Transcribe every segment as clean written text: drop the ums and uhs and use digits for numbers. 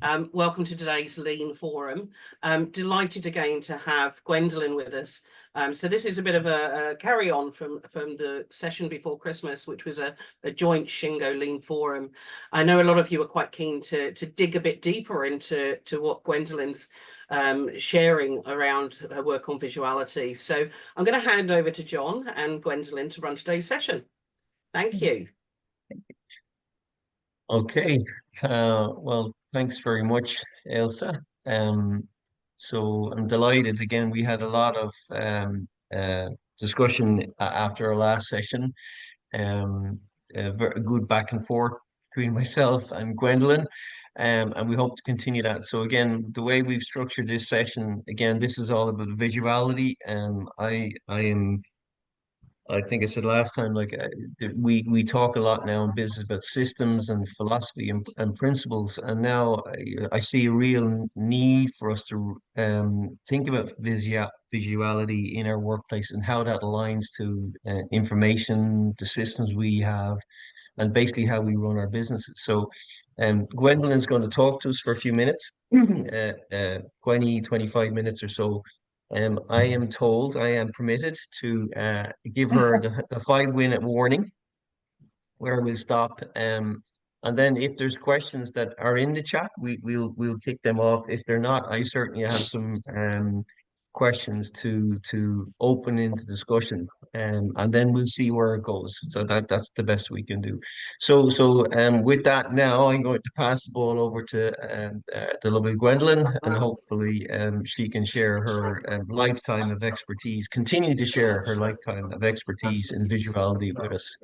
Welcome to today's Lean Forum. Delighted again to have Gwendolyn with us. So this is a bit of a carry-on from the session before Christmas, which was a joint Shingo Lean Forum. I know a lot of you are quite keen to dig a bit deeper into what Gwendolyn's sharing around her work on visuality. So I'm going to hand over to John and Gwendolyn to run today's session. Thank you. Okay, well, thanks very much, Elsa. So I'm delighted. Again, we had a lot of discussion after our last session. A very good back and forth between myself and Gwendolyn, and we hope to continue that. So again, the way we've structured this session, again, this is all about visuality. I think I said last time, like we talk a lot now in business about systems and philosophy and principles, and now I see a real need for us to think about visuality in our workplace and how that aligns to information, the systems we have, and basically how we run our businesses. So, Gwendolyn's going to talk to us for a few minutes, 20, 25 minutes or so. I am told I am permitted to give her the 5-minute warning where we'll stop. And then if there's questions that are in the chat, we'll kick them off. If they're not, I certainly have some questions to open into discussion. And then we'll see where it goes. So that's the best we can do. So with that now, I'm going to pass the ball over to the lovely Gwendolyn, and hopefully she can share her lifetime of expertise, continue to share her lifetime of expertise in visuality with us.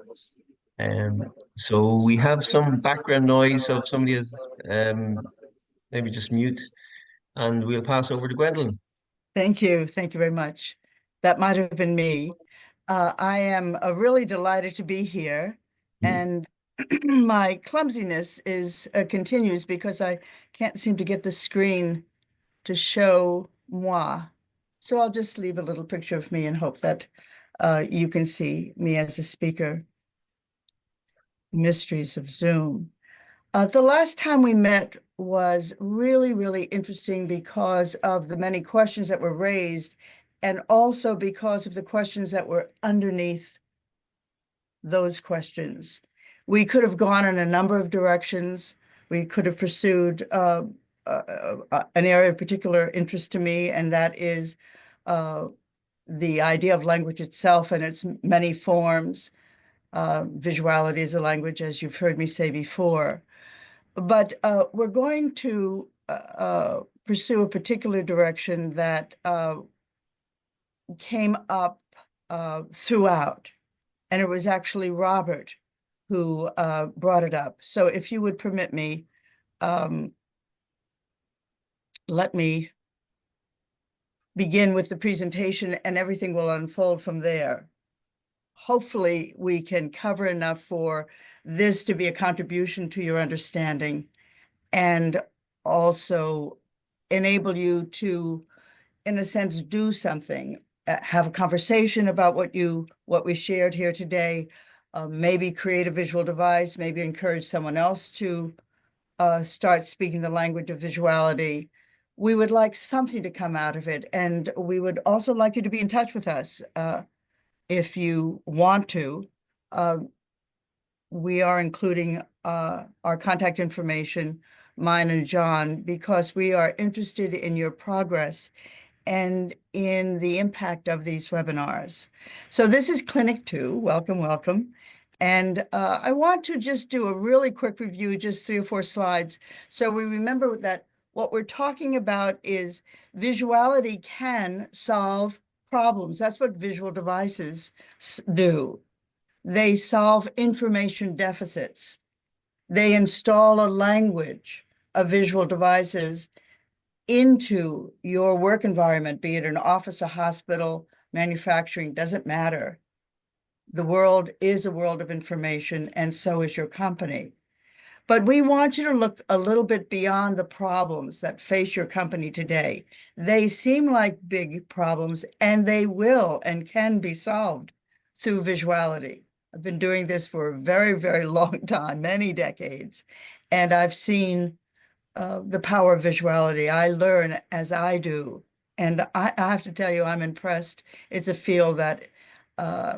So we have some background noise, so if somebody is maybe just mute, and we'll pass over to Gwendolyn. Thank you. Thank you very much. That might have been me. I am really delighted to be here, and my clumsiness continues because I can't seem to get the screen to show moi. So I'll just leave a little picture of me and hope that you can see me as a speaker. Mysteries of Zoom. The last time we met was really, really interesting because of the many questions that were raised, and also because of the questions that were underneath those questions. We could have gone in a number of directions. We could have pursued an area of particular interest to me, and that is the idea of language itself and its many forms. Visuality is a language, as you've heard me say before. But we're going to pursue a particular direction that came up throughout. And it was actually Robert who brought it up. So if you would permit me, let me begin with the presentation, and everything will unfold from there. Hopefully we can cover enough for this to be a contribution to your understanding, and also enable you to, in a sense, do something, have a conversation about what we shared here today, maybe create a visual device, maybe encourage someone else to start speaking the language of visuality. We would like something to come out of it, and we would also like you to be in touch with us. If you want to. We are including our contact information, mine and John, because we are interested in your progress and in the impact of these webinars. So this is Clinic 2. Welcome, welcome. And I want to just do a really quick review, just 3 or 4 slides, so we remember that what we're talking about is visuality can solve problems. That's what visual devices do. They solve information deficits. They install a language of visual devices into your work environment, be it an office, a hospital, manufacturing, doesn't matter. The world is a world of information, and so is your company. But we want you to look a little bit beyond the problems that face your company today. They seem like big problems, and they will and can be solved through visuality. I've been doing this for a very, very long time, many decades, and I've seen the power of visuality. I learn as I do. And I have to tell you, I'm impressed. It's a field that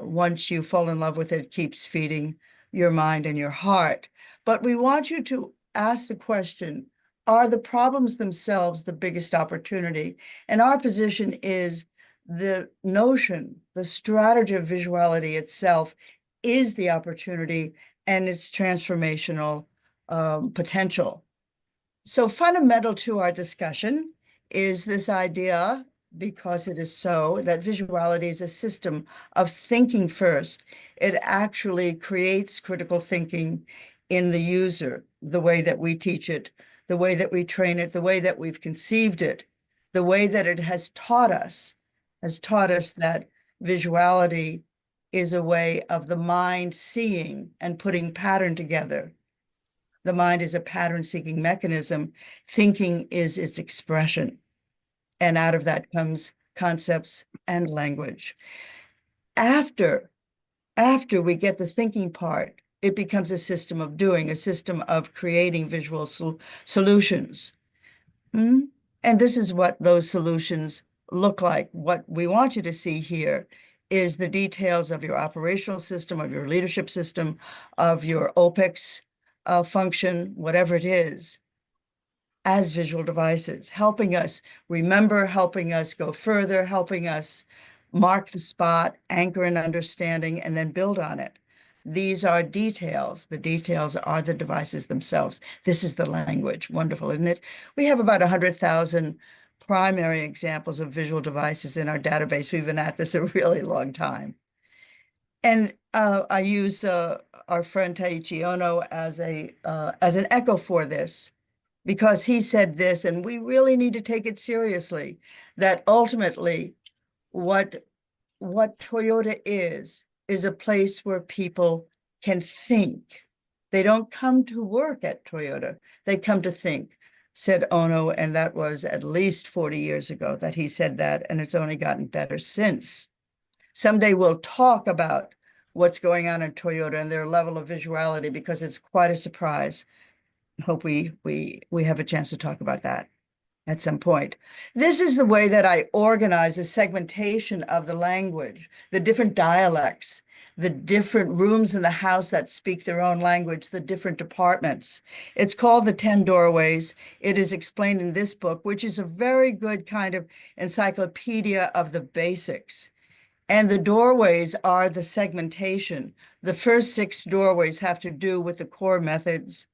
once you fall in love with it, keeps feeding your mind and your heart. But we want you to ask the question, are the problems themselves the biggest opportunity? And our position is the notion, the strategy of visuality itself is the opportunity and its transformational potential. So fundamental to our discussion is this idea, because it is so, that visuality is a system of thinking first. It actually creates critical thinking in the user, the way that we teach it, the way that we train it, the way that we've conceived it, the way that it has taught us that visuality is a way of the mind seeing and putting pattern together. The mind is a pattern-seeking mechanism. Thinking is its expression. And out of that comes concepts and language. After we get the thinking part, it becomes a system of doing, a system of creating visual solutions. And this is what those solutions look like. What we want you to see here is the details of your operational system, of your leadership system, of your OPEX function, whatever it is, as visual devices, helping us remember, helping us go further, helping us mark the spot, anchor an understanding, and then build on it. These are details. The details are the devices themselves. This is the language. Wonderful, isn't it? We have about 100,000 primary examples of visual devices in our database. We've been at this a really long time. And I use our friend Taiichi Ono as an echo for this, because he said this, and we really need to take it seriously, that ultimately what Toyota is a place where people can think. They don't come to work at Toyota, they come to think, said Ono, and that was at least 40 years ago that he said that, and it's only gotten better since. Someday we'll talk about what's going on in Toyota and their level of visuality, because it's quite a surprise. Hope we have a chance to talk about that at some point. This is the way that I organize the segmentation of the language, the different dialects, the different rooms in the house that speak their own language, the different departments. It's called the 10 Doorways. It is explained in this book, which is a very good kind of encyclopedia of the basics. And the doorways are the segmentation. The first 6 doorways have to do with the core methods.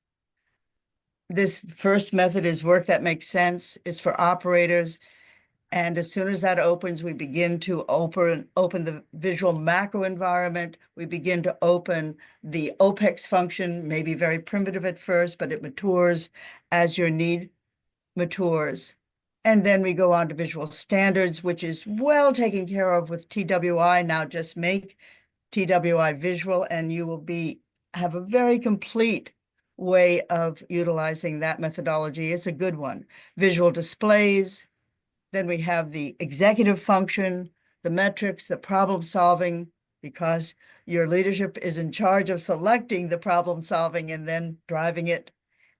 This first method is work that makes sense. It's for operators. And as soon as that opens, we begin to open the visual macro environment. We begin to open the OPEX function, maybe very primitive at first, but it matures as your need matures. And then we go on to visual standards, which is well taken care of with TWI. Now just make TWI visual, and you will have a very complete way of utilizing that methodology. It's a good one. Visual displays. Then we have the executive function, the metrics, the problem solving, because your leadership is in charge of selecting the problem solving and then driving it,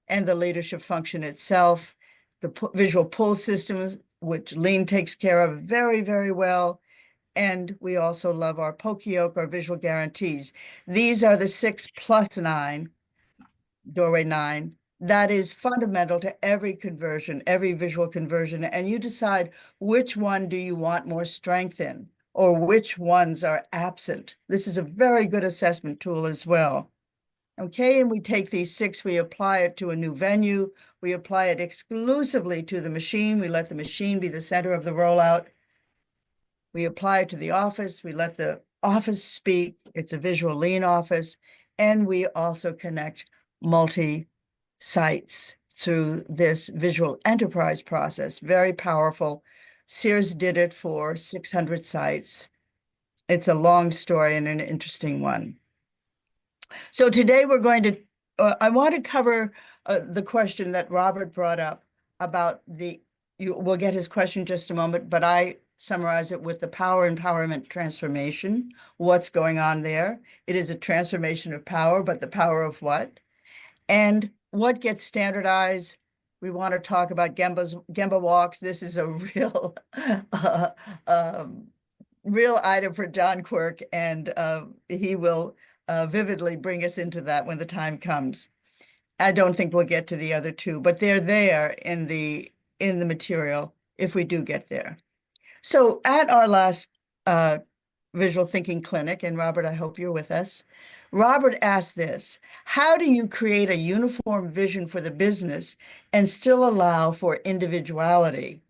and the leadership function itself, the visual pull systems, which Lean takes care of very, very well. And we also love our Poka-yoke, our visual guarantees. These are the 6 plus 9, doorway 9. That is fundamental to every conversion, every visual conversion. And you decide which one do you want more strength in, or which ones are absent. This is a very good assessment tool as well. Okay, and we take these 6, we apply it to a new venue. We apply it exclusively to the machine. We let the machine be the center of the rollout. We apply it to the office. We let the office speak. It's a visual Lean office. And we also connect multi-sites through this visual enterprise process. Very powerful. Sears did it for 600 sites. It's a long story and an interesting one. So today we're going to, I want to cover the question that Robert brought up about we'll get his question in just a moment, but I summarize it with the power empowerment transformation. What's going on there? It is a transformation of power, but the power of what? And what gets standardized? We want to talk about Gemba walks. This is a real, real item for John Quirke, and he will vividly bring us into that when the time comes. I don't think we'll get to the other two, but they're there in the material if we do get there. So at our last visual thinking clinic, and Robert, I hope you're with us, Robert asked this: how do you create a uniform vision for the business and still allow for individuality?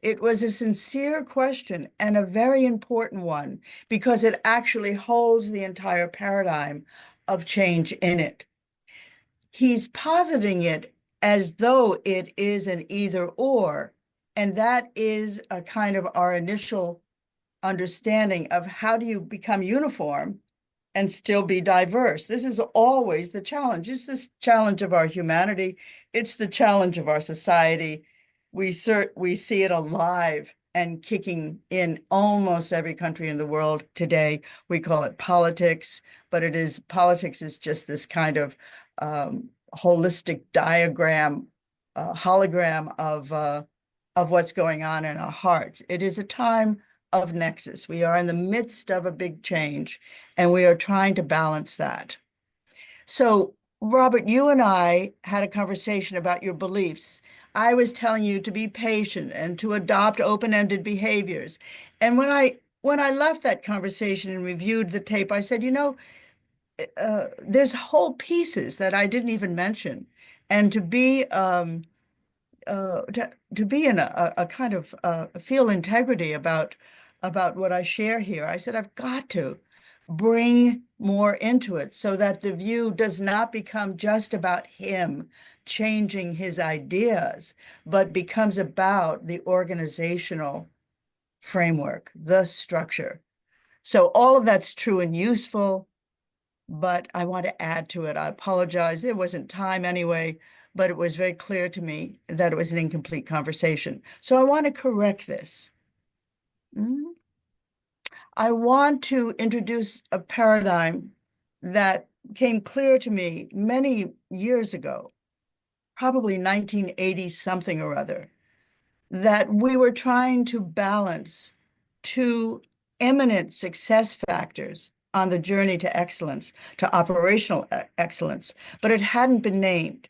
It was a sincere question and a very important one because it actually holds the entire paradigm of change in it. He's positing it as though it is an either or, and that is a kind of our initial understanding of how do you become uniform and still be diverse. This is always the challenge. It's the challenge of our humanity. It's the challenge of our society. We see it alive and kicking in almost every country in the world today. We call it politics, but politics is just this kind of holistic diagram, hologram of what's going on in our hearts. It is a time of nexus. We are in the midst of a big change, and we are trying to balance that. So, Robert, you and I had a conversation about your beliefs. I was telling you to be patient and to adopt open-ended behaviors. And when I left that conversation and reviewed the tape, I said, there's whole pieces that I didn't even mention. And to be in a kind of feel integrity about what I share here, I said, I've got to bring more into it so that the view does not become just about him changing his ideas, but becomes about the organizational framework, the structure. So all of that's true and useful, but I want to add to it. I apologize. There wasn't time anyway, but it was very clear to me that it was an incomplete conversation. So I want to correct this. I want to introduce a paradigm that came clear to me many years ago, probably 1980 something or other, that we were trying to balance two eminent success factors on the journey to excellence, to operational excellence, but it hadn't been named: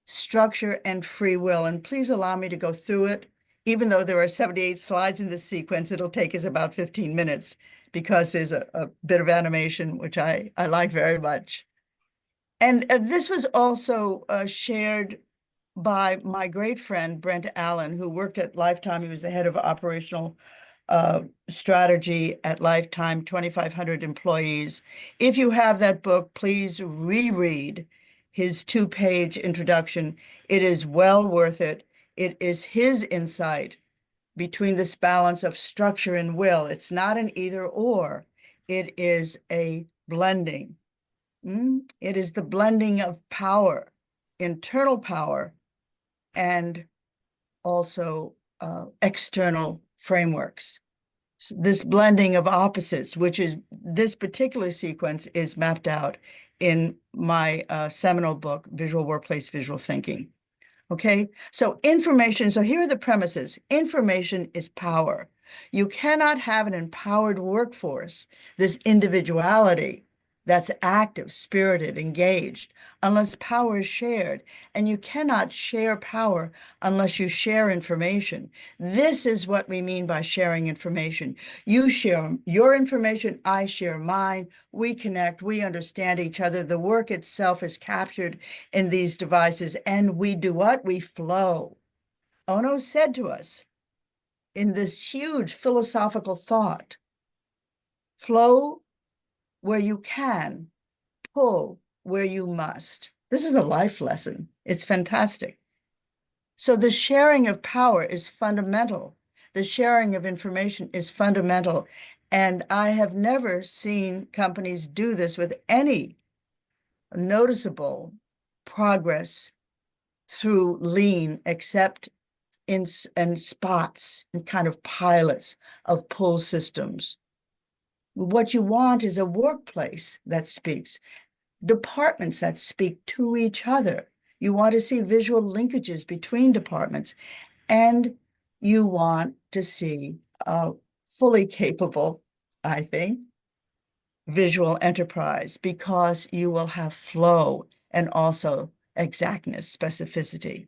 structure and free will. And please allow me to go through it. Even though there are 78 slides in this sequence, it'll take us about 15 minutes because there's a bit of animation, which I like very much. And this was also shared by my great friend, Brent Allen, who worked at Lifetime. He was the head of operational strategy at Lifetime, 2,500 employees. If you have that book, please reread his 2-page introduction. It is well worth it. It is his insight between this balance of structure and will. It's not an either or. It is a blending. It is the blending of power, internal power, and also external frameworks. So this blending of opposites, which is this particular sequence, is mapped out in my seminal book, Visual Workplace, Visual Thinking. Okay, so information. So here are the premises. Information is power. You cannot have an empowered workforce, this individuality that's active, spirited, engaged, unless power is shared. And you cannot share power unless you share information. This is what we mean by sharing information. You share your information, I share mine, we connect, we understand each other. The work itself is captured in these devices, and we do what? We flow. Ono said to us in this huge philosophical thought, flow where you can, pull where you must. This is a life lesson. It's fantastic. So the sharing of power is fundamental. The sharing of information is fundamental. And I have never seen companies do this with any noticeable progress through lean, except in spots and kind of pilots of pull systems. What you want is a workplace that speaks, departments that speak to each other, You want to see visual linkages between departments, and you want to see a fully capable, I think, visual enterprise, because you will have flow and also exactness, specificity.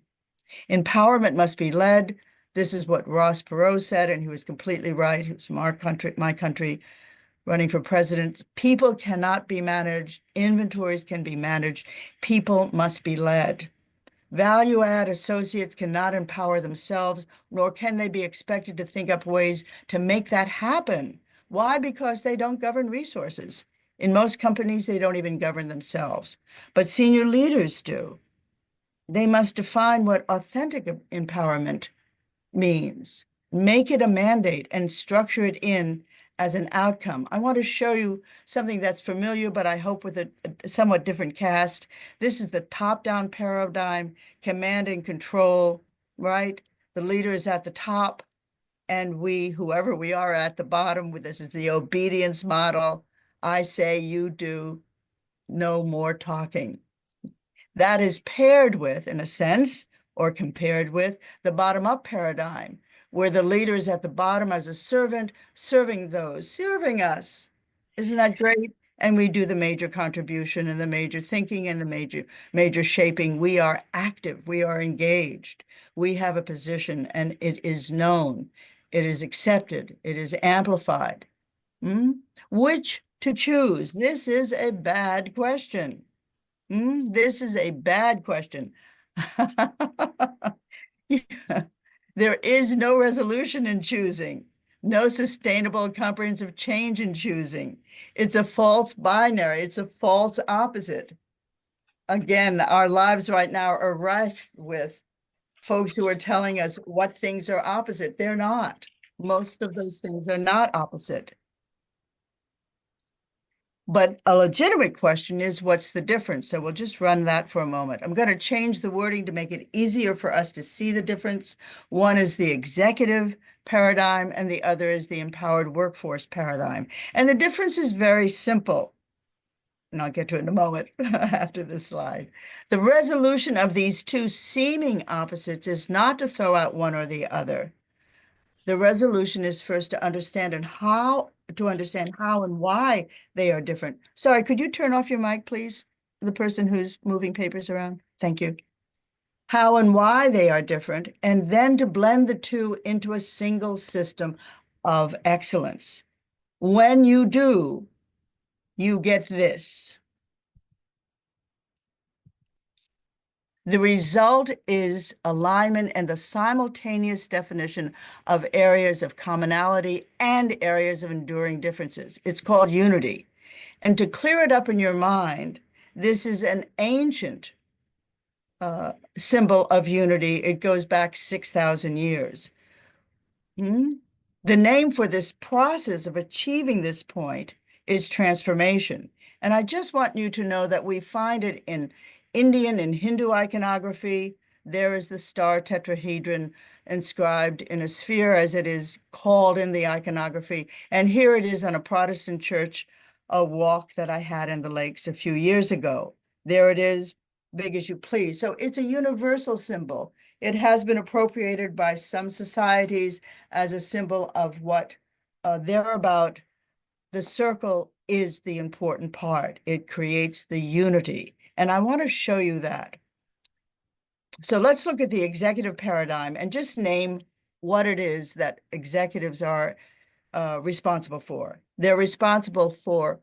Empowerment must be led. This is what Ross Perot said, and he was completely right. He was from our country, my country, running for president. People cannot be managed. Inventories can be managed. People must be led. Value-add associates cannot empower themselves, nor can they be expected to think up ways to make that happen. Why? Because they don't govern resources. In most companies, they don't even govern themselves, but senior leaders do. They must define what authentic empowerment means, make it a mandate, and structure it in as an outcome. I want to show you something that's familiar, but I hope with a somewhat different cast. This is the top-down paradigm, command and control, right? The leader is at the top, and we, whoever we are, at the bottom. This is the obedience model. I say, you do, no more talking. That is paired with, in a sense, or compared with, the bottom-up paradigm, where the leader is at the bottom as a servant, serving those, serving us. Isn't that great? And we do the major contribution and the major thinking and the major shaping. We are active, we are engaged, we have a position, and it is known, it is accepted, it is amplified. Which to choose? This is a bad question. This is a bad question. Yeah. There is no resolution in choosing, no sustainable comprehensive change in choosing. It's a false binary. It's a false opposite. Again, our lives right now are rife with folks who are telling us what things are opposite. They're not. Most of those things are not opposite. But a legitimate question is, what's the difference? So we'll just run that for a moment. I'm going to change the wording to make it easier for us to see the difference. One is the executive paradigm, and the other is the empowered workforce paradigm. And the difference is very simple. And I'll get to it in a moment after this slide. The resolution of these two seeming opposites is not to throw out one or the other. The resolution is first to understand how and why they are different. Sorry, could you turn off your mic, please? The person who's moving papers around. Thank you. How and why they are different, and then to blend the two into a single system of excellence. When you do, you get this. The result is alignment and the simultaneous definition of areas of commonality and areas of enduring differences. It's called unity. And to clear it up in your mind, this is an ancient symbol of unity. It goes back 6,000 years. The name for this process of achieving this point is transformation. And I just want you to know that we find it in Indian and Hindu iconography. There is the star tetrahedron inscribed in a sphere, as it is called in the iconography. And here it is on a Protestant church, a walk that I had in the lakes a few years ago. There it is, big as you please. So it's a universal symbol. It has been appropriated by some societies as a symbol of what they're about. The circle is the important part. It creates the unity. And I want to show you that. So let's look at the executive paradigm and just name what it is that executives are responsible for. They're responsible for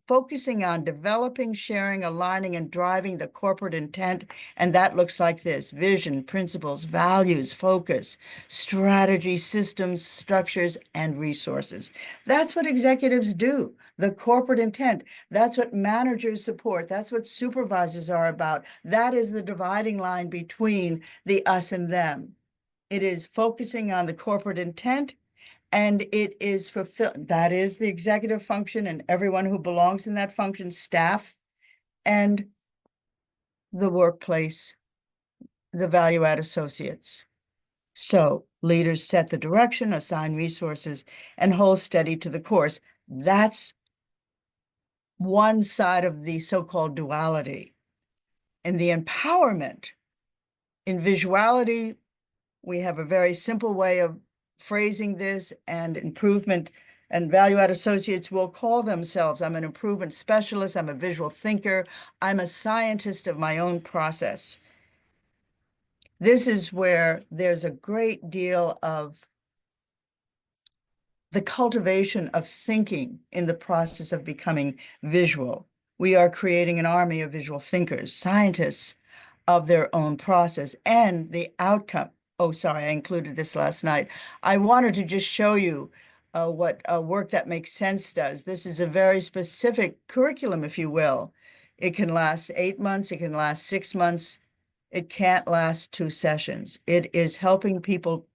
focusing on developing, sharing, aligning, and driving the corporate intent. And that looks like this: vision, principles, values, focus, strategy, systems, structures, and resources. That's what executives do. The corporate intent. That's what managers support. That's what supervisors are about. That is the dividing line between the us and them. It is focusing on the corporate intent, and it is fulfilled. That is the executive function and everyone who belongs in that function, staff, and the workplace, the value-add associates. So leaders set the direction, assign resources, and hold steady to the course. That's one side of the so-called duality. And the empowerment in visuality, we have a very simple way of phrasing this, and improvement and value-add associates will call themselves, I'm an improvement specialist, I'm a visual thinker, I'm a scientist of my own process. This is where there's a great deal of the cultivation of thinking in the process of becoming visual. We are creating an army of visual thinkers, scientists of their own process, and the outcome. Oh, sorry, I included this last night. I wanted to just show you what Work That Makes Sense does. This is a very specific curriculum, if you will. It can last 8 months, it can last 6 months. It can't last 2 sessions. It is helping people,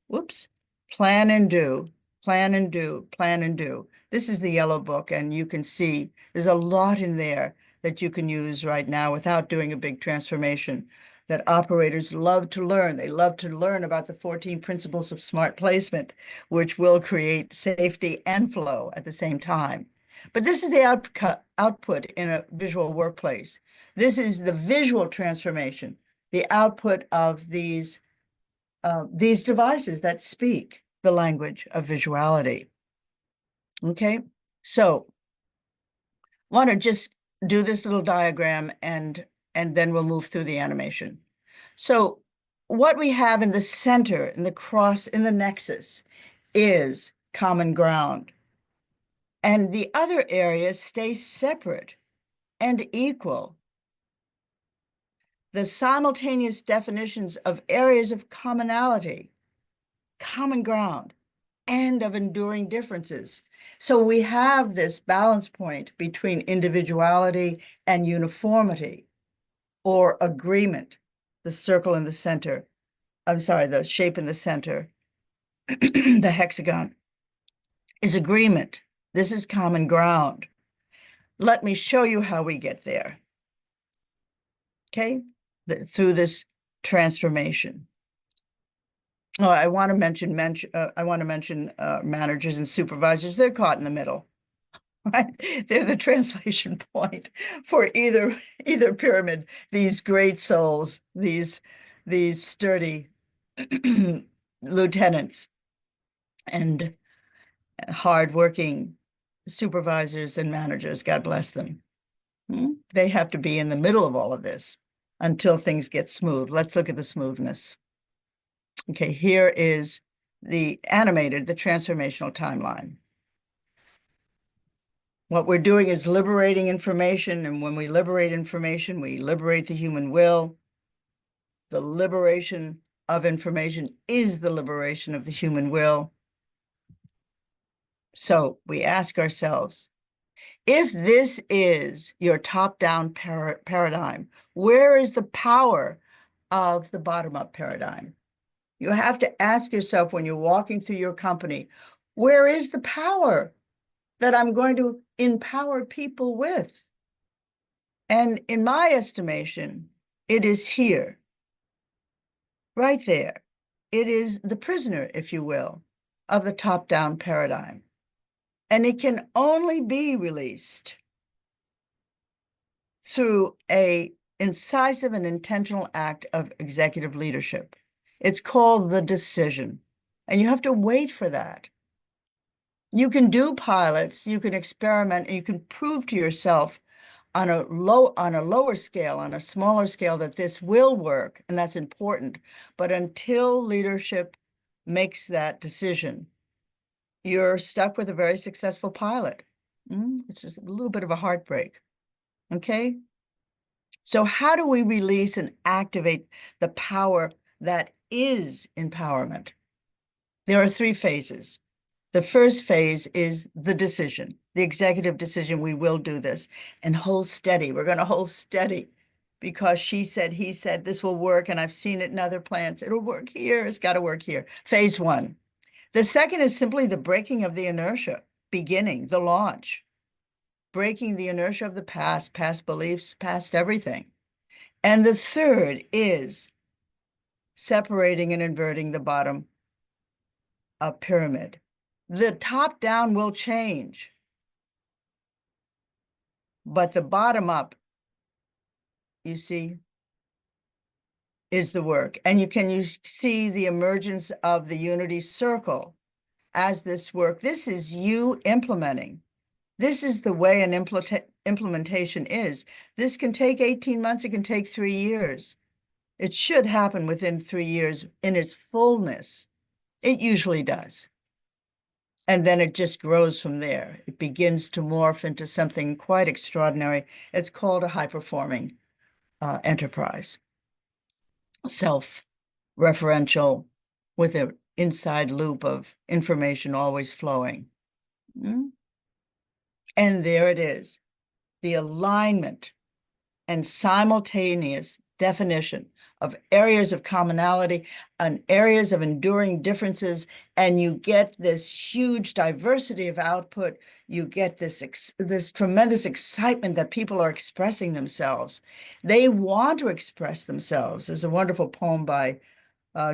plan and do, plan and do, plan and do. This is the yellow book, and you can see there's a lot in there that you can use right now without doing a big transformation that operators love to learn. They love to learn about the 14 principles of smart placement, which will create safety and flow at the same time. But this is the output in a visual workplace. This is the visual transformation, the output of these devices that speak the language of visuality. Okay, so want to just do this little diagram, and then we'll move through the animation. So what we have in the center, in the cross, in the nexus, is common ground. And the other areas stay separate and equal. The simultaneous definitions of areas of commonality, common ground, and of enduring differences. So we have this balance point between individuality and uniformity, or agreement, the circle in the center. I'm sorry, the shape in the center, the hexagon, is agreement. This is common ground. Let me show you how we get there. Okay, through this transformation. Oh, I want to mention managers and supervisors. They're caught in the middle, right? They're the translation point for either pyramid. These great souls, these sturdy lieutenants and hardworking supervisors and managers. God bless them. They have to be in the middle of all of this until things get smooth. Let's look at the smoothness. Okay, here is the animated, the transformational timeline. What we're doing is liberating information, and when we liberate information, we liberate the human will. The liberation of information is the liberation of the human will. So we ask ourselves, if this is your top-down paradigm, where is the power of the bottom-up paradigm? You have to ask yourself when you're walking through your company, where is the power that I'm going to empower people with? And in my estimation, it is here, right there. It is the prisoner, if you will, of the top-down paradigm. And it can only be released through an incisive and intentional act of executive leadership. It's called the decision, and you have to wait for that. You can do pilots, you can experiment, and you can prove to yourself on a lower scale, on a smaller scale, that this will work, and that's important. But until leadership makes that decision, you're stuck with a very successful pilot. It's just a little bit of a heartbreak. Okay? So how do we release and activate the power that is empowerment? There are 3 phases. The first phase is the decision, the executive decision. We will do this, and hold steady. We're going to hold steady because she said, he said, this will work. And I've seen it in other plants. It'll work here. It's got to work here. Phase 1. The second is simply the breaking of the inertia, beginning the launch, breaking the inertia of the past beliefs, past everything. And the third is separating and inverting the bottom up pyramid. The top down will change, but the bottom up, you see, is the work. And you see the emergence of the unity circle as this work. This is you implementing. This is the way an implementation is. This can take 18 months. It can take 3 years. It should happen within 3 years in its fullness. It usually does. And then it just grows from there. It begins to morph into something quite extraordinary. It's called a high-performing enterprise. Self-referential, with an inside loop of information always flowing. And there it is, the alignment and simultaneous definition of areas of commonality and areas of enduring differences, and you get this huge diversity of output. You get this tremendous excitement that people are expressing themselves. They want to express themselves. There's a wonderful poem by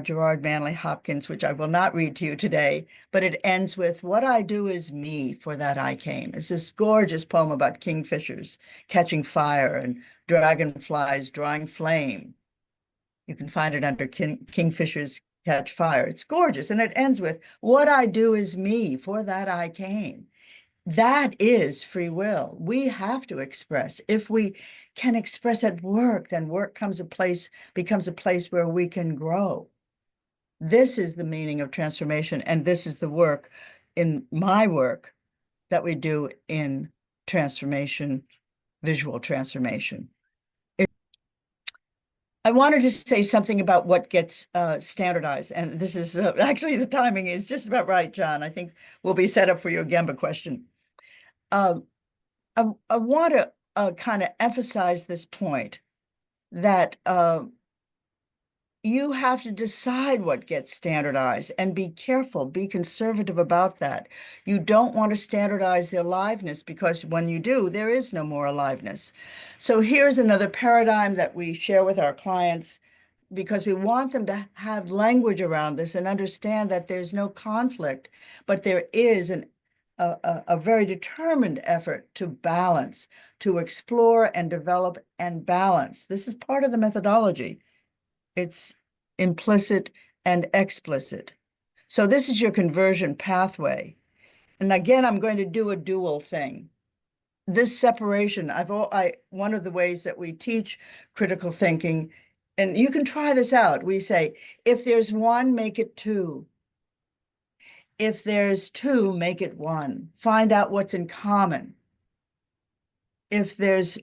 Gerard Manley Hopkins, which I will not read to you today, but it ends with, "What I do is me, for that I came." It's this gorgeous poem about kingfishers catching fire and dragonflies drawing flame. You can find it under Kingfishers Catch Fire. It's gorgeous. And it ends with, "What I do is me, for that I came." That is free will. We have to express. If we can express at work, then work becomes a place where we can grow. This is the meaning of transformation. And this is the work in my work that we do in transformation, visual transformation. I wanted to say something about what gets standardized. And this is actually, the timing is just about right, John. I think we'll be set up for your Gemba question. I want to kind of emphasize this point that you have to decide what gets standardized and be careful, be conservative about that. You don't want to standardize the aliveness, because when you do, there is no more aliveness. So here's another paradigm that we share with our clients, because we want them to have language around this and understand that there's no conflict, but there is a very determined effort to balance, to explore and develop and balance. This is part of the methodology. It's implicit and explicit. So this is your conversion pathway. And again, I'm going to do a dual thing. This separation, one of the ways that we teach critical thinking, and you can try this out. We say, if there's one, make it two. If there's two, make it one. Find out what's in common. If there's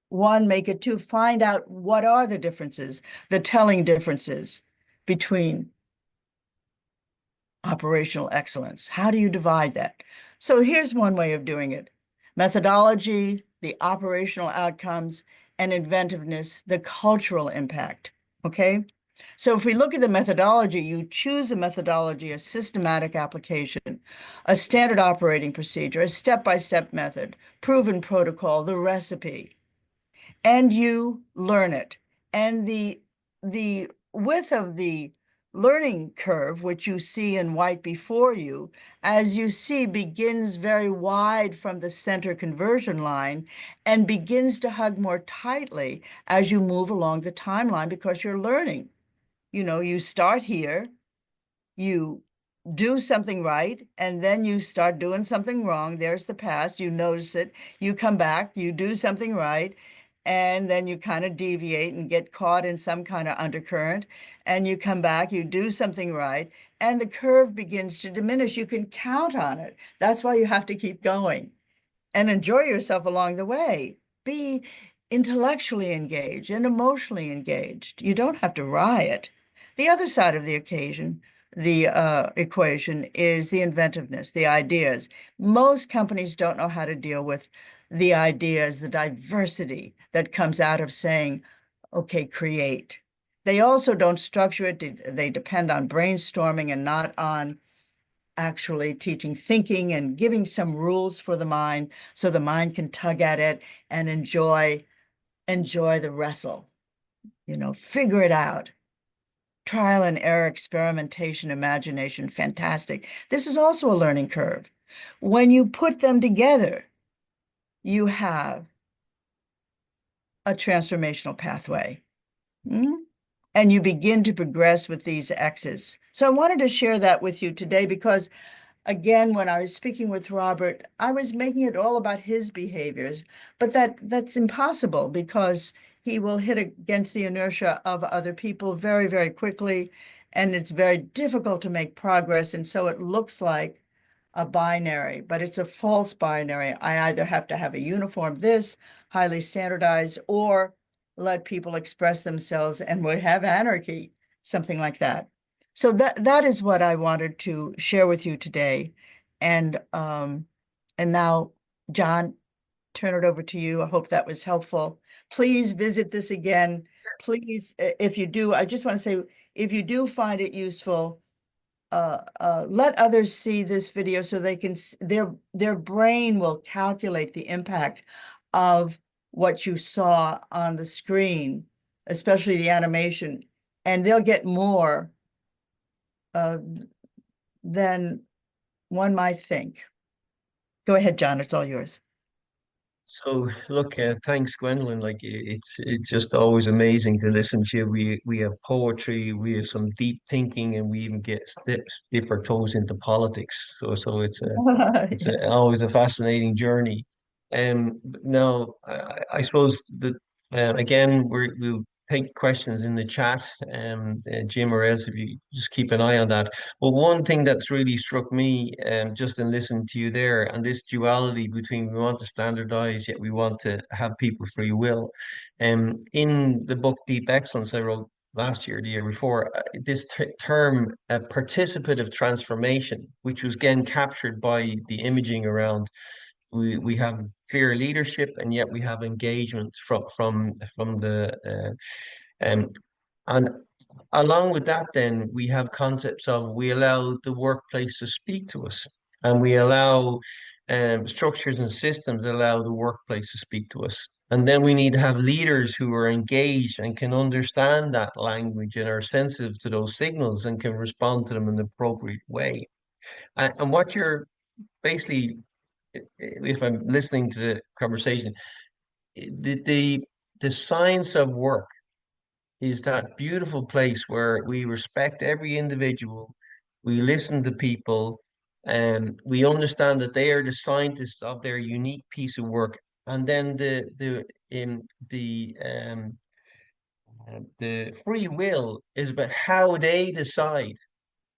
one, make it two. Find out what are the differences, the telling differences between operational excellence. How do you divide that? So here's one way of doing it. Methodology, the operational outcomes, and inventiveness, the cultural impact, okay? So if we look at the methodology, you choose a methodology, a systematic application, a standard operating procedure, a step-by-step method, proven protocol, the recipe, and you learn it. And the width of the learning curve, which you see in white before you, as you see, begins very wide from the center conversion line and begins to hug more tightly as you move along the timeline, because you're learning. You know, you start here, you do something right, and then you start doing something wrong. There's the past, you notice it, you come back, you do something right, and then you kind of deviate and get caught in some kind of undercurrent, and you come back, you do something right, and the curve begins to diminish. You can count on it. That's why you have to keep going and enjoy yourself along the way. Be intellectually engaged and emotionally engaged. You don't have to riot. The other side of the equation is the inventiveness, the ideas. Most companies don't know how to deal with the ideas, the diversity that comes out of saying, okay, create. They also don't structure it. They depend on brainstorming and not on actually teaching thinking and giving some rules for the mind so the mind can tug at it and enjoy the wrestle, you know, figure it out. Trial and error, experimentation, imagination, fantastic. This is also a learning curve. When you put them together, you have a transformational pathway. and you begin to progress with these X's. So I wanted to share that with you today because, again, when I was speaking with Robert, I was making it all about his behaviors, but that's impossible because he will hit against the inertia of other people very, very quickly, and it's very difficult to make progress. And so it looks like a binary, but it's a false binary. I either have to have a uniform this, highly standardized, or let people express themselves and we have anarchy, something like that. So that is what I wanted to share with you today. And now, John, turn it over to you. I hope that was helpful. Please visit this again. Please, if you do, I just want to say, if you do find it useful, let others see this video so they can, their brain will calculate the impact of what you saw on the screen, especially the animation, and they'll get more than one might think. Go ahead, John, it's all yours. So look, thanks, Gwendolyn. Like it's just always amazing to listen to you. We have poetry, we have some deep thinking, and we even get dip our toes into politics. So it's always a fascinating journey. Now I suppose that again we'll take questions in the chat, Jim or else if you just keep an eye on that. But one thing that's really struck me, just in listening to you there, and this duality between we want to standardize, yet we want to have people free will. In the book Deep Excellence I wrote last year, the year before, this term participative transformation, which was again captured by the imaging around we have clear leadership and yet we have engagement from the and along with that, then we have concepts of we allow the workplace to speak to us, and we allow structures and systems that allow the workplace to speak to us. And then we need to have leaders who are engaged and can understand that language and are sensitive to those signals and can respond to them in an appropriate way. And what you're basically, if I'm listening to the conversation, the the, the science of work is that beautiful place where we respect every individual, we listen to people, and we understand that they are the scientists of their unique piece of work. And then the free will is about how they decide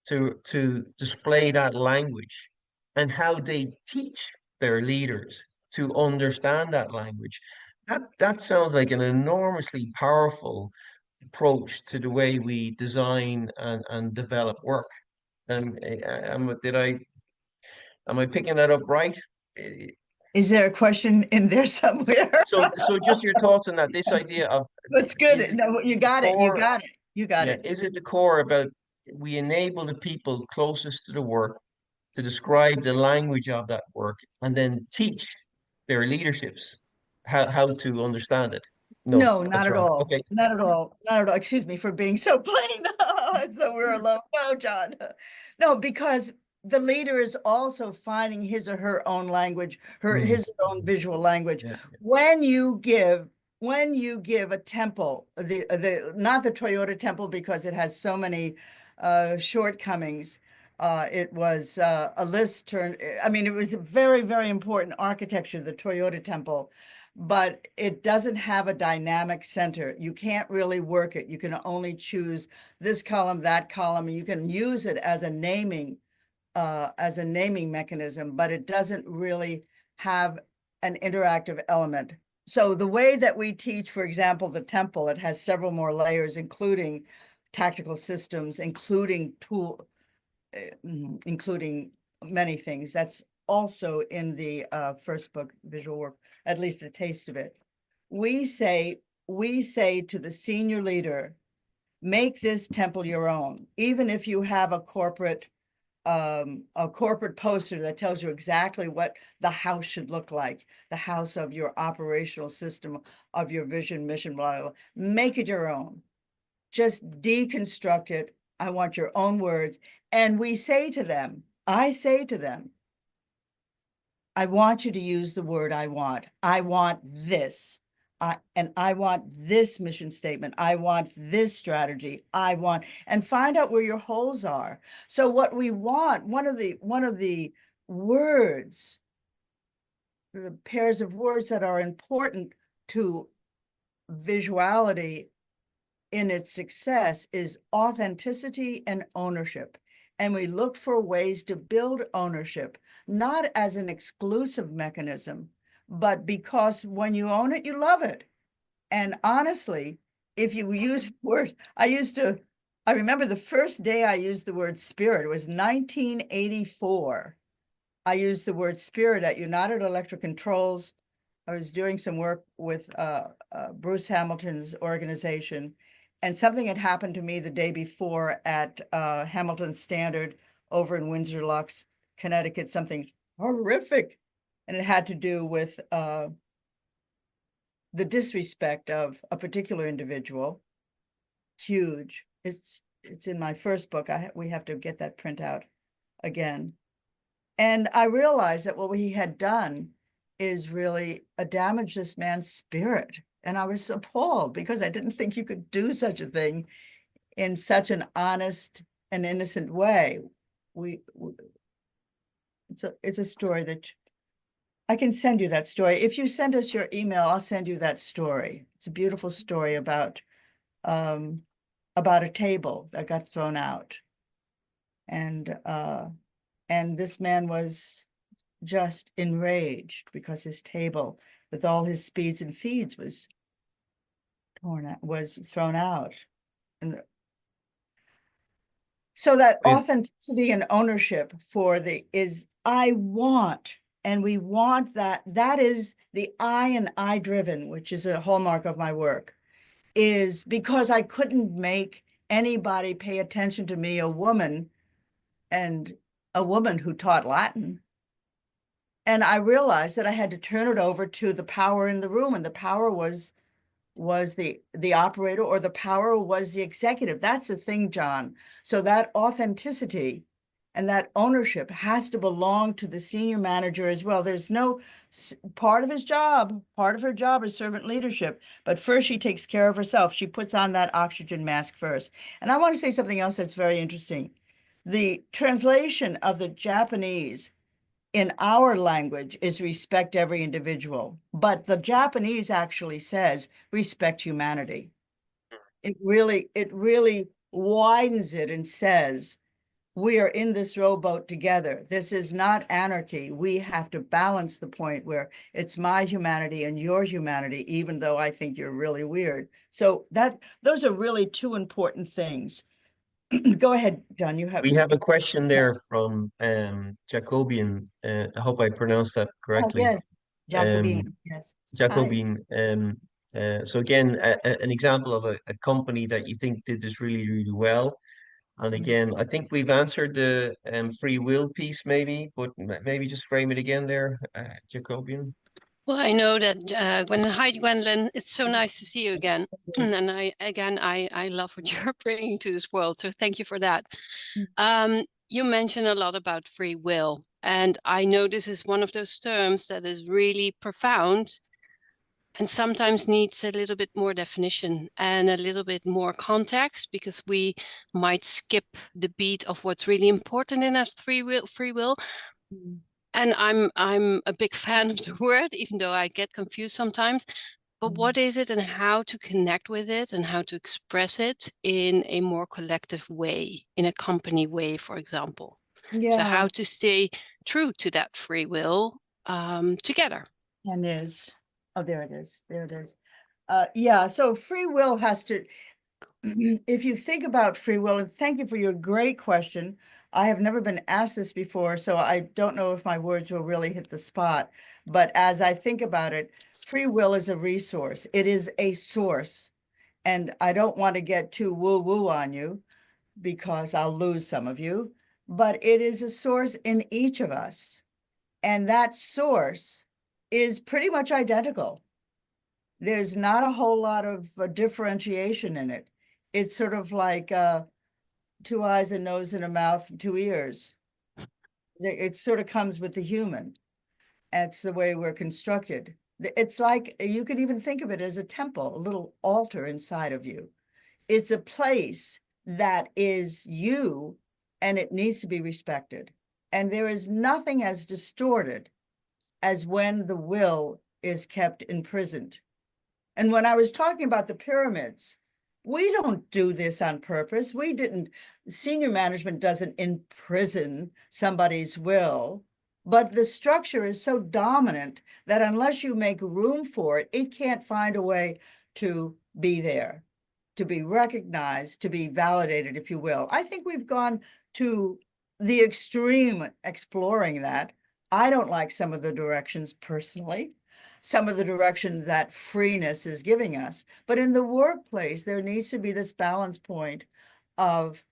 to display that language and how they teach their leaders to understand that language. That sounds like an enormously powerful approach to the way we design and develop work. And am I picking that up right? Is there a question in there somewhere? So just your thoughts on that. This idea of That's good. No, you got it. You core, got it. You got yeah, it. is it the core about we enable the people closest to the work to describe the language of that work and then teach their leaderships how to understand it? No, No, not that's at wrong. all. Okay. Not at all. Not at all. Excuse me for being so plain as though we're alone. No, John. No, because the leader is also finding his or her own language, his or own visual language. Yeah. When you give a temple, the not the Toyota temple because it has so many shortcomings. It was a list turn. I mean, it was a very, very important architecture, the Toyota temple, but it doesn't have a dynamic center. You can't really work it. You can only choose this column, that column, and you can use it as a naming mechanism, but it doesn't really have an interactive element. So the way that we teach, for example, the temple, it has several more layers, including tactical systems, including including many things. That's also in the first book, Visual Work, at least a taste of it. We say to the senior leader, make this temple your own, even if you have a corporate poster that tells you exactly what the house should look like, the house of your operational system, of your vision, mission, blah, blah, blah. Make it your own. Just deconstruct it. I want your own words. And I say to them, I want you to use the word I want. I want this. I want this mission statement. I want this strategy. And find out where your holes are. So what we want, one of the words, the pairs of words that are important to visuality in its success is authenticity and ownership. And we look for ways to build ownership, not as an exclusive mechanism, but because when you own it, you love it. And honestly, if you use the word, I remember the first day I used the word spirit, it was 1984. I used the word spirit at United Electric Controls. I was doing some work with Bruce Hamilton's organization, and something had happened to me the day before at Hamilton Standard over in Windsor Locks, Connecticut, something horrific. And it had to do with the disrespect of a particular individual. Huge. It's in my first book. We have to get that print out again. And I realized that what he had done is really damage this man's spirit. And I was appalled because I didn't think you could do such a thing in such an honest and innocent way. It's a story that I can send you that story. If you send us your email, I'll send you that story. It's a beautiful story about a table that got thrown out. And this man was just enraged because his table with all his speeds and feeds was thrown out. And so that authenticity and ownership I want, and we want that is the I and I driven, which is a hallmark of my work, is because I couldn't make anybody pay attention to me, a woman who taught Latin. And I realized that I had to turn it over to the power in the room, and the power was the operator, or the power was the executive. That's the thing, John. So that authenticity and that ownership has to belong to the senior manager as well. There's no part of her job is servant leadership, but first she takes care of herself. She puts on that oxygen mask first. And I want to say something else that's very interesting. The translation of the Japanese in our language is respect every individual, but the Japanese actually says respect humanity. It really widens it and says, we are in this rowboat together. This is not anarchy. We have to balance the point where it's my humanity and your humanity, even though I think you're really weird. So those are really two important things. Go ahead, John. We have a question there from Jacobian. I hope I pronounced that correctly. Yes, Um, Jacobin. Yes. Jacobin. So again, an example of a company that you think did this really, really well. And again, I think we've answered the free will piece, maybe, but maybe just frame it again there, Jacobian. Well, I know that hi, Gwendolyn, it's so nice to see you again. And I love what you're bringing to this world. So thank you for that. You mentioned a lot about free will. And I know this is one of those terms that is really profound and sometimes needs a little bit more definition and a little bit more context, because we might skip the beat of what's really important in us free will. And I'm a big fan of the word, even though I get confused sometimes. But what is it, and how to connect with it, and how to express it in a more collective way, in a company way, for example? Yeah. So how to stay true to that free will together. And is. Oh, there it is. There it is. Yeah, so free will has to, if you think about free will, and thank you for your great question. I have never been asked this before, so I don't know if my words will really hit the spot. But as I think about it, free will is a resource. It is a source. And I don't want to get too woo-woo on you because I'll lose some of you, but it is a source in each of us. And that source is pretty much identical. There's not a whole lot of differentiation in it. It's sort of like 2 eyes, a nose, and a mouth, 2 ears. It sort of comes with the human. That's the way we're constructed. It's like, you could even think of it as a temple, a little altar inside of you. It's a place that is you, and it needs to be respected. And there is nothing as distorted as when the will is kept imprisoned. And when I was talking about the pyramids, we don't do this on purpose. We didn't, senior management doesn't imprison somebody's will, but the structure is so dominant that unless you make room for it, it can't find a way to be there, to be recognized, to be validated, if you will. I think we've gone to the extreme exploring that. I don't like some of the directions personally, some of the direction that freeness is giving us. But in the workplace, there needs to be this balance point of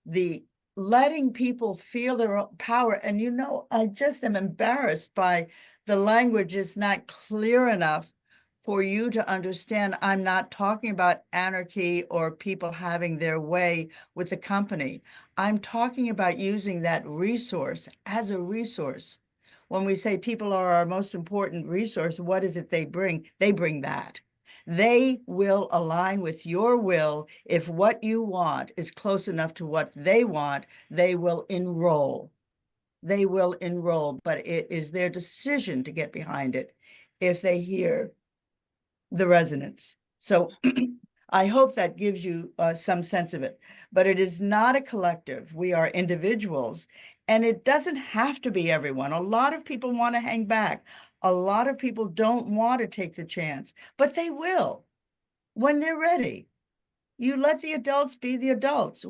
the letting people feel their own power. And, you know, I just am embarrassed by the language is not clear enough for you to understand. I'm not talking about anarchy or people having their way with the company. I'm talking about using that resource as a resource. When we say people are our most important resource, what is it they bring? They bring that. They will align with your will. If what you want is close enough to what they want, they will enroll. They will enroll, but it is their decision to get behind it if they hear the resonance. So I hope that gives you some sense of it, but it is not a collective. We are individuals, and it doesn't have to be everyone. A lot of people want to hang back. A lot of people don't want to take the chance, but they will when they're ready. You let the adults be the adults.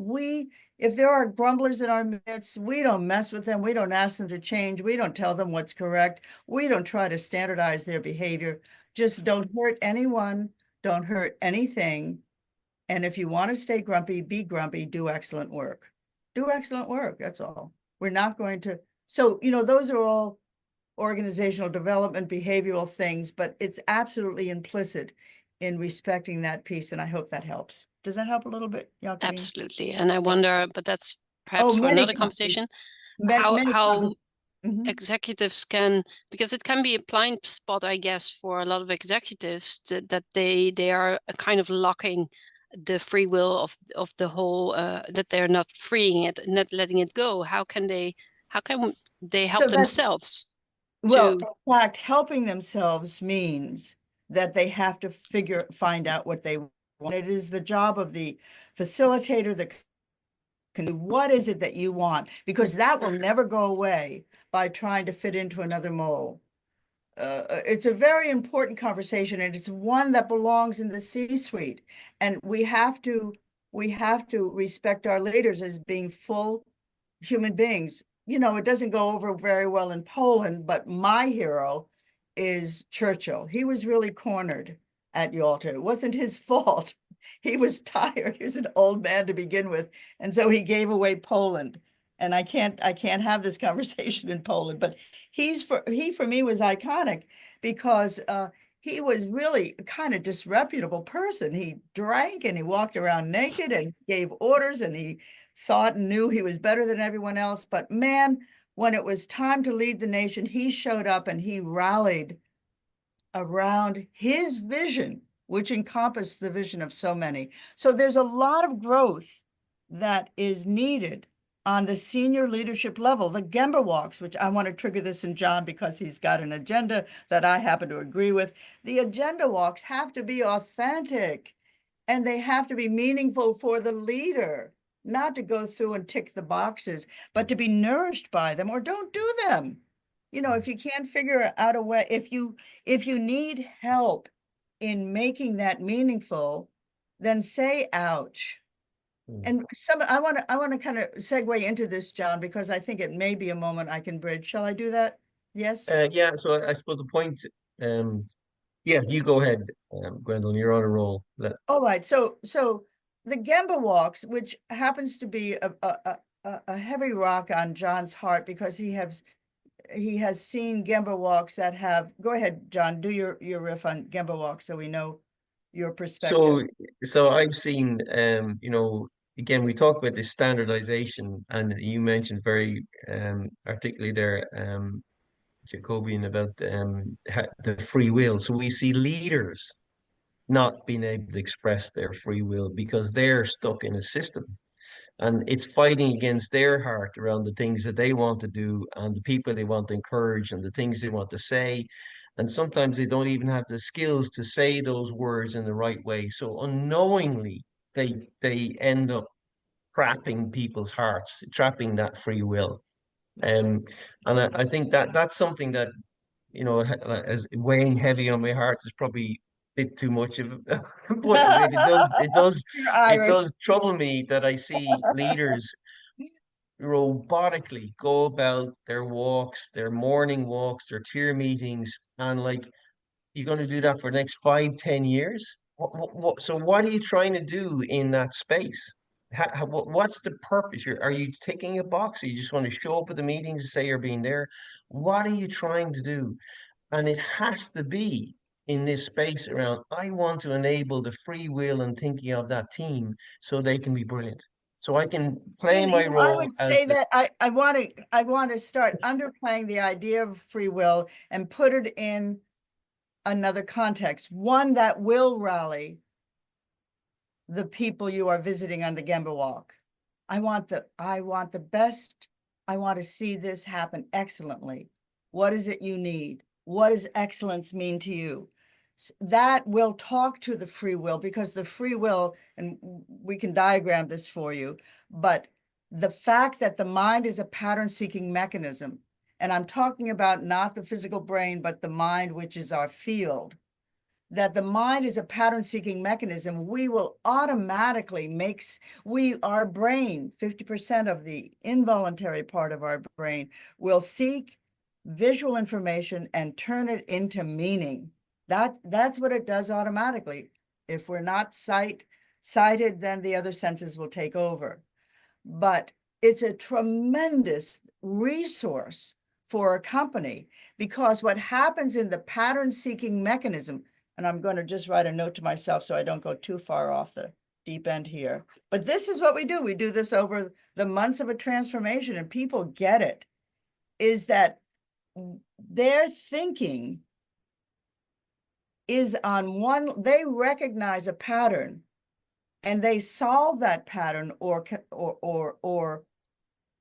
If there are grumblers in our midst, we don't mess with them. We don't ask them to change. We don't tell them what's correct. We don't try to standardize their behavior. Just don't hurt anyone. Don't hurt anything. And if you want to stay grumpy, be grumpy, do excellent work. Do excellent work. That's all. We're not going to. So, you know, those are all organizational development, behavioral things, but it's absolutely implicit in respecting that piece. And I hope that helps. Does that help a little bit, Jacqueline? Absolutely. And I wonder, but that's Oh, perhaps for another conversation, how Mhm. executives can, because it can be a blind spot, I guess, for a lot of executives that they are kind of locking the free will of the whole, that they're not freeing it, not letting it go. How can they help themselves? Well, in fact, helping themselves means that they have to find out what they want. It is the job of the facilitator, what is it that you want? Because that will never go away by trying to fit into another mold. It's a very important conversation, and it's one that belongs in the C-suite. And we have to respect our leaders as being full human beings. You know, it doesn't go over very well in Poland, but my hero is Churchill. He was really cornered at Yalta. It wasn't his fault. He was tired. He was an old man to begin with, and so he gave away Poland. And I can't have this conversation in Poland, but he for me was iconic because he was really a kind of disreputable person. He drank and he walked around naked and gave orders, and he thought and knew he was better than everyone else. But man, when it was time to lead the nation, he showed up and he rallied around his vision, which encompassed the vision of so many. So there's a lot of growth that is needed on the senior leadership level. The Gemba walks, which I want to trigger this in John because he's got an agenda that I happen to agree with. The agenda walks have to be authentic, and they have to be meaningful for the leader, not to go through and tick the boxes, but to be nourished by them, or don't do them. You know, if you can't figure out a way, if you need help in making that meaningful, then say ouch. And I want to kind of segue into this, John, because I think it may be a moment I can bridge. Shall I do that? Yes. Yeah, so I suppose the point, yeah, you go ahead, Gwendolyn, you're on a roll. All right. So the Gemba walks, which happens to be a heavy rock on John's heart because he has seen Gemba walks that have. Go ahead, John. Do your riff on Gemba walks so we know your perspective. So I've seen, you know, again, we talk about this standardization, and you mentioned very articulately there, Jacobian about the free will. So we see leaders not being able to express their free will because they're stuck in a system. And it's fighting against their heart around the things that they want to do and the people they want to encourage and the things they want to say. And sometimes they don't even have the skills to say those words in the right way. So unknowingly, they end up trapping people's hearts, trapping that free will. Um, and I think that that's something that, you know, as weighing heavy on my heart is probably a bit too much of it. But You're it Irish. does trouble me that I see leaders robotically go about their walks, their morning walks, their tier meetings, and like you're going to do that for the next 5, 10 years. So what are you trying to do in that space? What's the purpose? Are you ticking a box? Or you just want to show up at the meetings and say you're being there? What are you trying to do? And it has to be in this space around, I want to enable the free will and thinking of that team so they can be brilliant. So I can play my I role would as say that I want to start underplaying the idea of free will and put it in another context, one that will rally the people you are visiting on the Gemba walk. I want the best. I want to see this happen excellently. What is it you need? What does excellence mean to you? That will talk to the free will, because the free will, and we can diagram this for you, but the fact that the mind is a pattern-seeking mechanism, and I'm talking about not the physical brain, but the mind, which is our field, that the mind is a pattern-seeking mechanism, we will automatically our brain, 50% of the involuntary part of our brain, will seek visual information and turn it into meaning. That's what it does automatically. If we're not sighted, then the other senses will take over. But it's a tremendous resource for a company, because what happens in the pattern-seeking mechanism, and I'm going to just write a note to myself so I don't go too far off the deep end here, but this is what we do. We do this over the months of a transformation, and people get it, is that their thinking is on one, they recognize a pattern and they solve that pattern or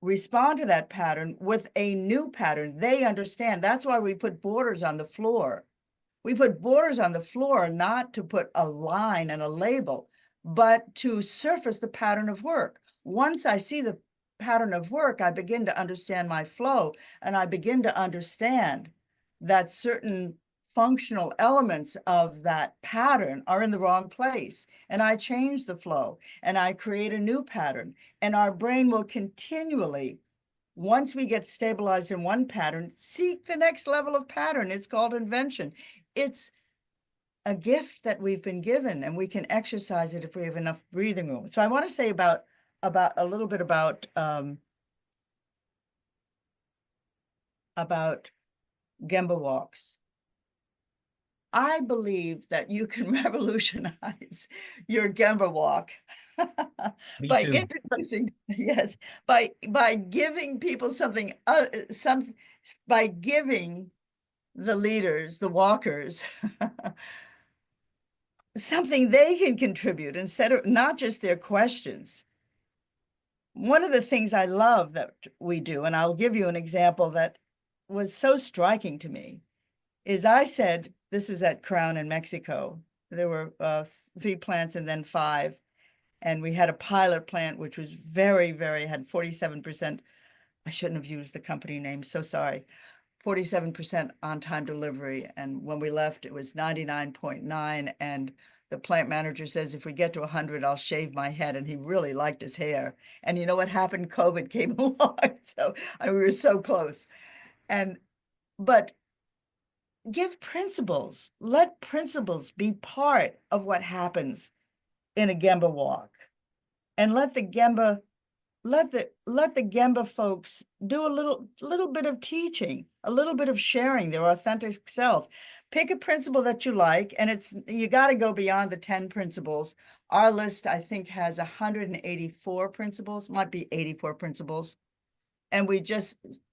respond to that pattern with a new pattern. They understand. That's why we put borders on the floor. We put borders on the floor not to put a line and a label, but to surface the pattern of work. Once I see the pattern of work, I begin to understand my flow, and I begin to understand that certain functional elements of that pattern are in the wrong place. And I change the flow and I create a new pattern. And our brain will continually, once we get stabilized in one pattern, seek the next level of pattern. It's called invention. It's a gift that we've been given, and we can exercise it if we have enough breathing room. So I want to say about a little bit about Gemba walks. I believe that you can revolutionize your Gemba walk by introducing, yes, by giving people something, by giving the leaders, the walkers, something they can contribute instead of not just their questions. One of the things I love that we do, and I'll give you an example that was so striking to me, is I said, this was at Crown in Mexico. There were 3 plants and then 5. And we had a pilot plant, which was very, had 47%. I shouldn't have used the company name, so sorry. 47% on-time delivery. And when we left, it was 99.9. And the plant manager says, if we get to 100, I'll shave my head. And he really liked his hair. And you know what happened? COVID came along. So we were so close. But give principles. Let principles be part of what happens in a Gemba walk. And let the Gemba folks do a little bit of teaching, a little bit of sharing their authentic self. Pick a principle that you like, and you got to go beyond the 10 principles. Our list, I think, has 184 principles, might be 84 principles. And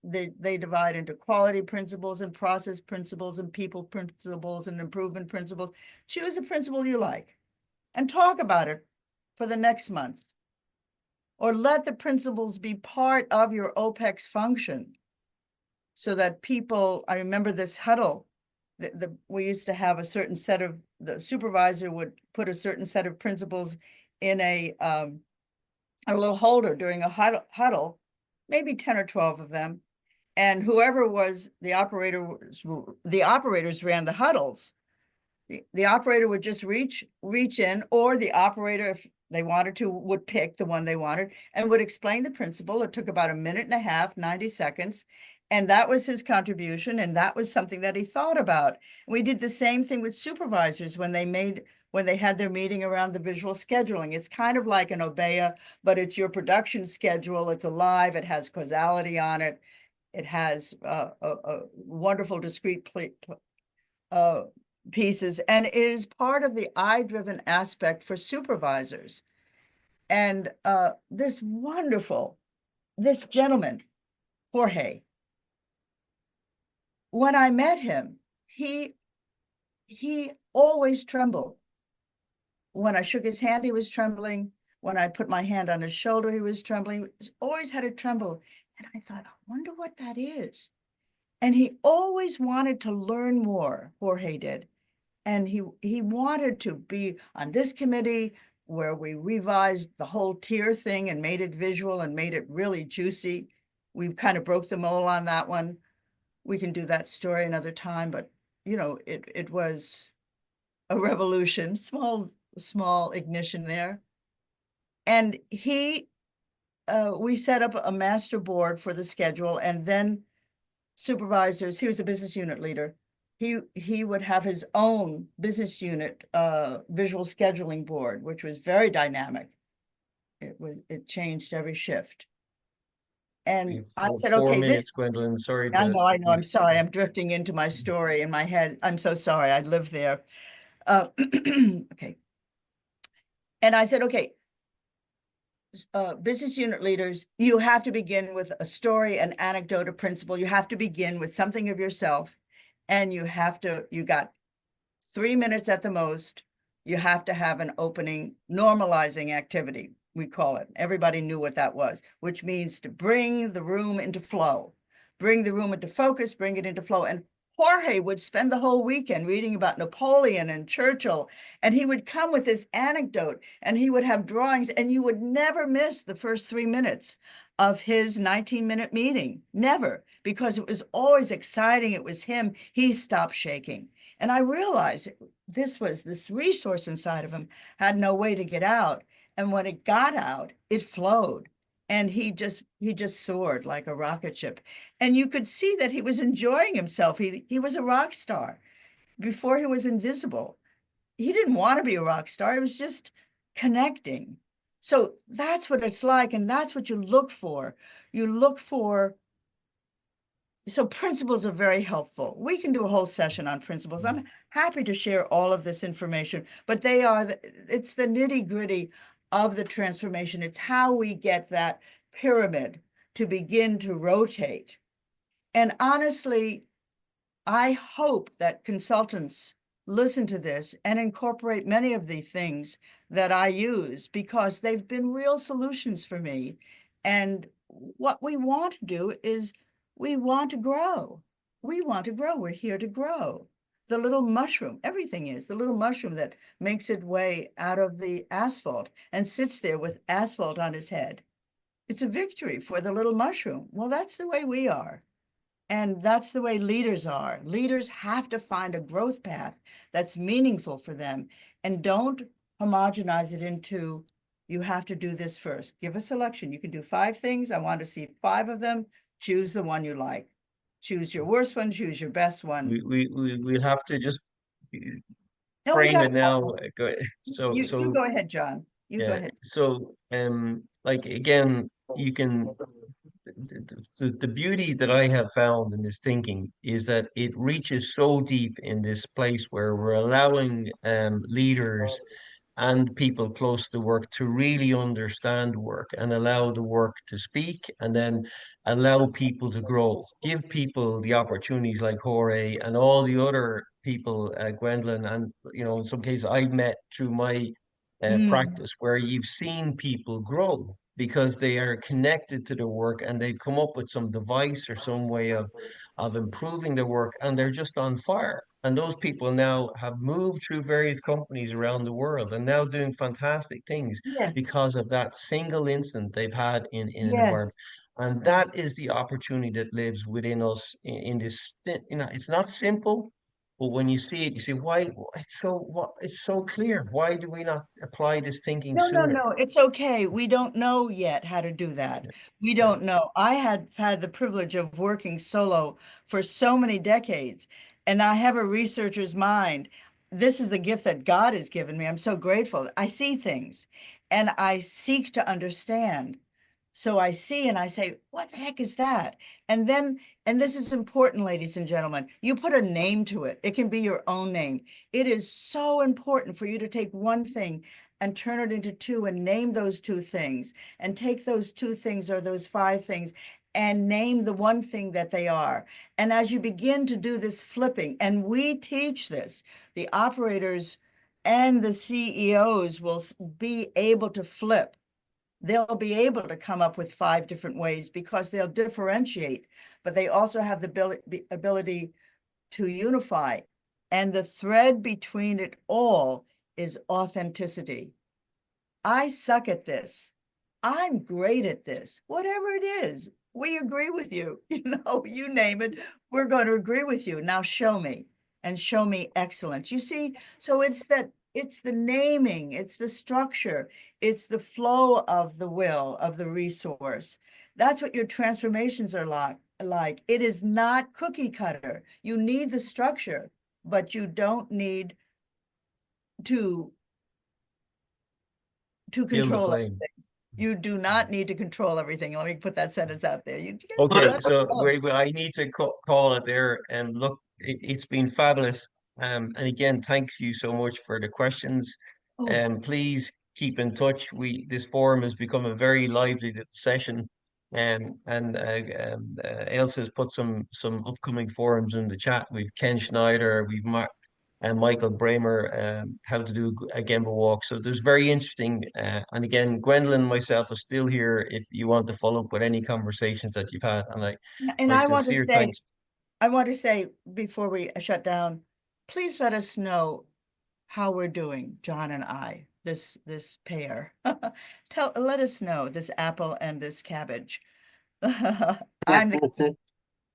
they divide into quality principles and process principles and people principles and improvement principles. Choose a principle you like and talk about it for the next month. Or let the principles be part of your OPEX function so that people, I remember this huddle, we used to have a certain set of, the supervisor would put a certain set of principles in a little holder during a huddle, maybe 10 or 12 of them. And whoever was the operators ran the huddles. The operator would just reach in, or the operator, if they wanted to, would pick the one they wanted and would explain the principle. It took about a minute and a half, 90 seconds. And that was his contribution. And that was something that he thought about. We did the same thing with supervisors when they had their meeting around the visual scheduling. It's kind of like an Obeya, but it's your production schedule. It's alive. It has causality on it. It has a wonderful discrete pieces, and it is part of the I-driven aspect for supervisors. And this gentleman, Jorge, when I met him, he always trembled. When I shook his hand, he was trembling. When I put my hand on his shoulder, he was trembling. He always had a tremble. And I thought, I wonder what that is. And he always wanted to learn more, Jorge did. And he wanted to be on this committee where we revised the whole tier thing and made it visual and made it really juicy. We kind of broke the mold on that one. We can do that story another time, but you know, it was a revolution, small ignition there. And we set up a master board for the schedule, and then supervisors, he was a business unit leader. He would have his own business unit visual scheduling board, which was very dynamic. It changed every shift. And I said, four okay, minutes, Gwendolyn. Sorry. I know. I'm sorry. I'm drifting into my story in my head. I'm so sorry. I lived there. Okay. And I said, okay, business unit leaders, you have to begin with a story, an anecdote, a principle. You have to begin with something of yourself. And you got 3 minutes at the most. You have to have an opening normalizing activity, we call it. Everybody knew what that was, which means to bring the room into flow, bring the room into focus, bring it into flow. And Jorge would spend the whole weekend reading about Napoleon and Churchill, and he would come with this anecdote, and he would have drawings, and you would never miss the first 3 minutes of his 19-minute meeting, never, because it was always exciting. It was him. He stopped shaking. And I realized this resource inside of him had no way to get out. And when it got out, it flowed. And he just soared like a rocket ship. And you could see that he was enjoying himself. He was a rock star. Before he was invisible, he didn't want to be a rock star. He was just connecting. So that's what it's like. And that's what you look for. So principles are very helpful. We can do a whole session on principles. I'm happy to share all of this information, but it's the nitty-gritty of the transformation. It's how we get that pyramid to begin to rotate. And honestly, I hope that consultants listen to this and incorporate many of the things that I use, because they've been real solutions for me. And what we want to do is we want to grow. We want to grow. We're here to grow. The little mushroom, everything is the little mushroom that makes its way out of the asphalt and sits there with asphalt on his head. It's a victory for the little mushroom. Well, that's the way we are. And that's the way leaders are. Leaders have to find a growth path that's meaningful for them, and don't homogenize it into, you have to do this first. Give a selection. You can do 5 things. I want to see 5 of them. Choose the one you like. Choose your worst one, choose your best one. We have to just No, frame it now. You go ahead, John. You go ahead. So like again, you can the beauty that I have found in this thinking is that it reaches so deep in this place where we're allowing leaders and people close to work to really understand work and allow the work to speak, and then allow people to grow. Give people the opportunities like Jorge and all the other people, Gwendolyn, and in some cases I've met through my practice, where you've seen people grow because they are connected to the work and they've come up with some device or some way of improving their work, and they're just on fire. And those people now have moved through various companies around the world and now doing fantastic things Yes, because of that single instant they've had in an environment. yes. And that is the opportunity that lives within us in this, it's not simple, but when you see it, you say, why, it's so clear. Why do we not apply this thinking No, no, sooner? no, it's okay. We don't know yet how to do that. Yeah, We yeah. don't know. I had the privilege of working solo for so many decades, and I have a researcher's mind. This is a gift that God has given me. I'm so grateful. I see things and I seek to understand. So I see and I say, what the heck is that? And this is important, ladies and gentlemen, you put a name to it. It can be your own name. It is so important for you to take one thing and turn it into two and name those two things, and take those two things or those five things and name the one thing that they are. And as you begin to do this flipping, and we teach this, the operators and the CEOs will be able to flip. They'll be able to come up with 5 different ways because they'll differentiate, but they also have the ability to unify. And the thread between it all is authenticity. I suck at this. I'm great at this. Whatever it is, we agree with you. You name it, we're going to agree with you. Now show me, and show me excellence. You see, so it's the naming, it's the structure, it's the flow of the will, of the resource. That's what your transformations are like. It is not cookie cutter. You need the structure, but you don't need to Feel the control flame. everything. You do not need to control everything. Let me put that sentence out there. Okay, so I need to call it there. And look, it's been fabulous. And again, thanks you so much for the questions. And please keep in touch. This forum has become a very lively session. And Elsa has put some upcoming forums in the chat. We've Ken Schneider, we've Mark and Michael Bramer, how to do a Gemba walk. So there's very interesting. And again, Gwendolyn and myself are still here if you want to follow up with any conversations that you've had. And my I want to sincere say, thanks. before we shut down, please let us know how we're doing, John and I, this pair. Let us know, this apple and this cabbage.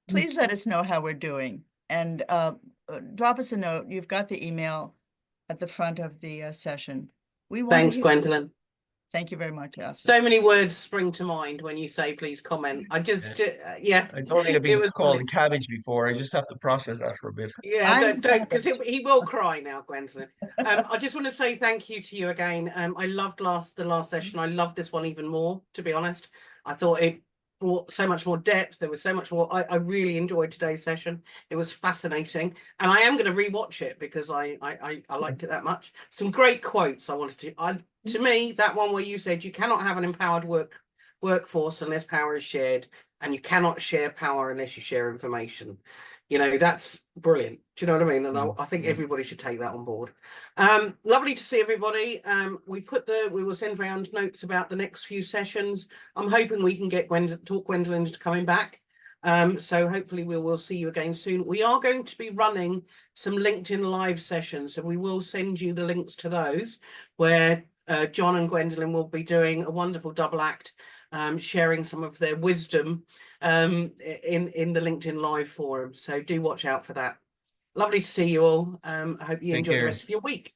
Please let us know how we're doing, and drop us a note. You've got the email at the front of the session. We want Thanks, Gwendolyn. Thank you very much, Elsa. So many words spring to mind when you say please comment. I just yeah. I don't think I've been called brilliant. a cabbage before. I just have to process that for a bit. Yeah, don't because he will cry now, Gwendolyn. I just want to say thank you to you again. I loved the last session. I loved this one even more, to be honest. I thought it brought so much more depth. There was so much more. I really enjoyed today's session. It was fascinating, and I am going to rewatch it because I liked it that much. Some great quotes I wanted to. To me, that one where you said you cannot have an empowered workforce unless power is shared, and you cannot share power unless you share information. That's brilliant. Do you know what I mean? And I think everybody should take that on board. Lovely to see everybody. We will send around notes about the next few sessions. I'm hoping we can get Gwendolyn into coming back. So hopefully we will see you again soon. We are going to be running some LinkedIn live sessions, so we will send you the links to those where John and Gwendolyn will be doing a wonderful double act, sharing some of their wisdom in the LinkedIn live forum. So do watch out for that. Lovely to see you all. I hope you enjoy the rest of your week.